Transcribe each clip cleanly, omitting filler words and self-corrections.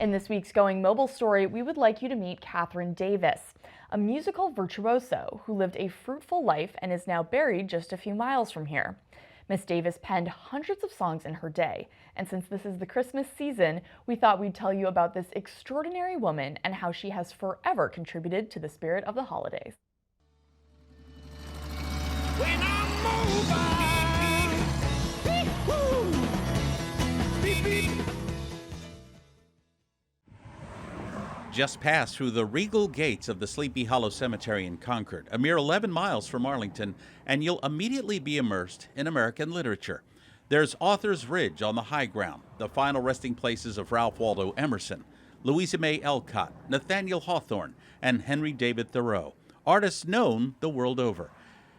In this week's Going Mobile story, we would like you to meet Katherine Davis, a musical virtuoso who lived a fruitful life and is now buried just a few miles from here. Miss Davis penned hundreds of songs in her day, and since this is the Christmas season, we thought we'd tell you about this extraordinary woman and how she has forever contributed to the spirit of the holidays. When I'm mobile, beep, beep. Just pass through the regal gates of the Sleepy Hollow Cemetery in Concord, a mere 11 miles from Arlington, and you'll immediately be immersed in American literature. There's Author's Ridge on the high ground, the final resting places of Ralph Waldo Emerson, Louisa May Alcott, Nathaniel Hawthorne, and Henry David Thoreau, artists known the world over.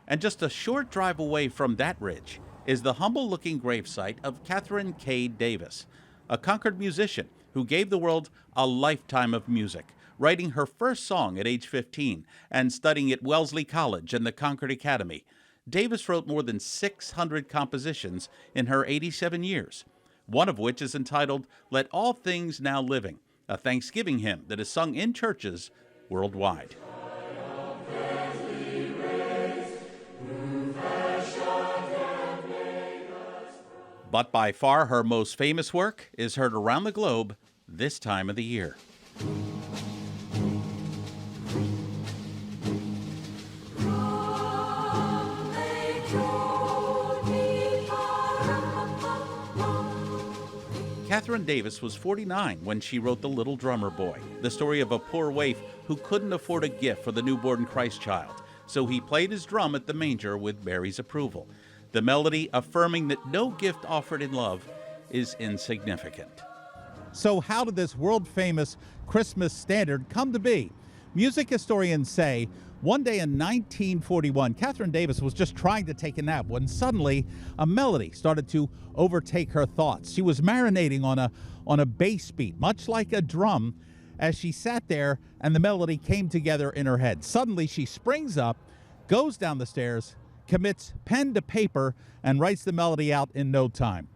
And just a short drive away from that ridge is the humble-looking gravesite of Katherine K. Davis, a Concord musician who gave the world a lifetime of music, writing her first song at age 15 and studying at Wellesley College and the Concord Academy. Davis wrote more than 600 compositions in her 87 years, one of which is entitled Let All Things Now Living, a Thanksgiving hymn that is sung in churches worldwide. But by far her most famous work is heard around the globe this time of the year. Katherine Davis was 49 when she wrote The Little Drummer Boy, the story of a poor waif who couldn't afford a gift for the newborn Christ child, so he played his drum at the manger with Mary's approval. The melody affirming that no gift offered in love is insignificant. So how did this world-famous Christmas standard come to be? Music historians say one day in 1941, Katherine Davis was just trying to take a nap when suddenly a melody started to overtake her thoughts. She was marinating on a bass beat, much like a drum, as she sat there and the melody came together in her head. Suddenly she springs up, goes down the stairs, commits pen to paper, and writes the melody out in no time.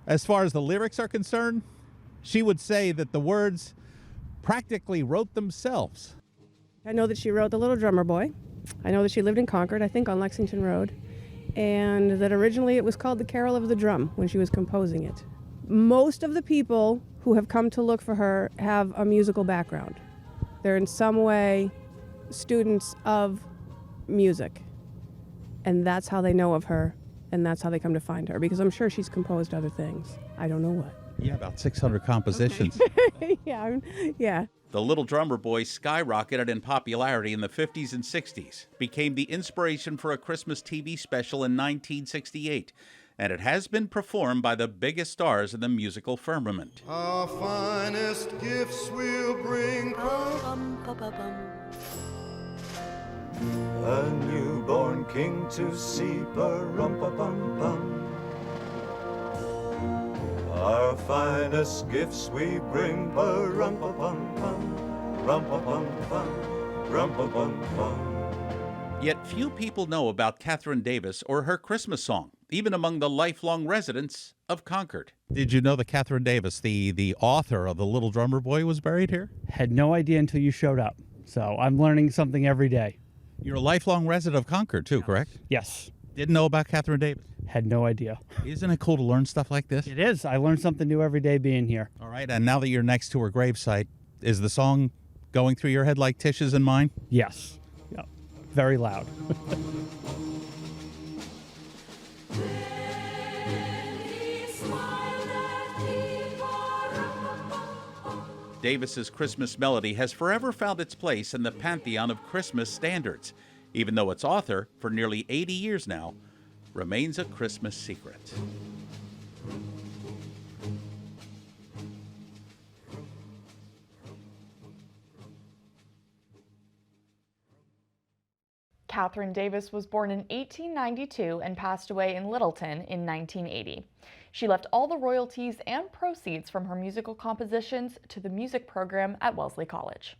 As far as the lyrics are concerned, she would say that the words practically wrote themselves. I know that she wrote The Little Drummer Boy. I know that she lived in Concord, I think on Lexington Road, and that originally it was called The Carol of the Drum when she was composing it. Most of the people who have come to look for her have a musical background. They're in some way students of music. And that's how they know of her, and that's how they come to find her, because I'm sure she's composed other things. I don't know what. Yeah, about 600 compositions. Okay. Yeah. The Little Drummer Boy skyrocketed in popularity in the 50s and 60s, became the inspiration for a Christmas TV special in 1968, and it has been performed by the biggest stars in the musical firmament. Our finest gifts will bring a newborn king to see, pa-rum-pa-pum-pum. Our finest gifts we bring, pa-rum-pa-pum-pum, rum-pa-pum-pum, rum-pa-pum-pum. Yet few people know about Katherine Davis or her Christmas song, even among the lifelong residents of Concord. Did you know that Katherine Davis, the author of The Little Drummer Boy, was buried here? Had no idea until you showed up. So I'm learning something every day. You're a lifelong resident of Concord, too, correct? Yes. Didn't know about Katherine Davis? Had no idea. Isn't it cool to learn stuff like this? It is. I learn something new every day being here. All right, and now that you're next to her gravesite, is the song going through your head like Tish's and mine? Yes. Yep. Very loud. Davis's Christmas melody has forever found its place in the pantheon of Christmas standards, even though its author, for nearly 80 years now, remains a Christmas secret. Katherine Davis was born in 1892 and passed away in Littleton in 1980. She left all the royalties and proceeds from her musical compositions to the music program at Wellesley College.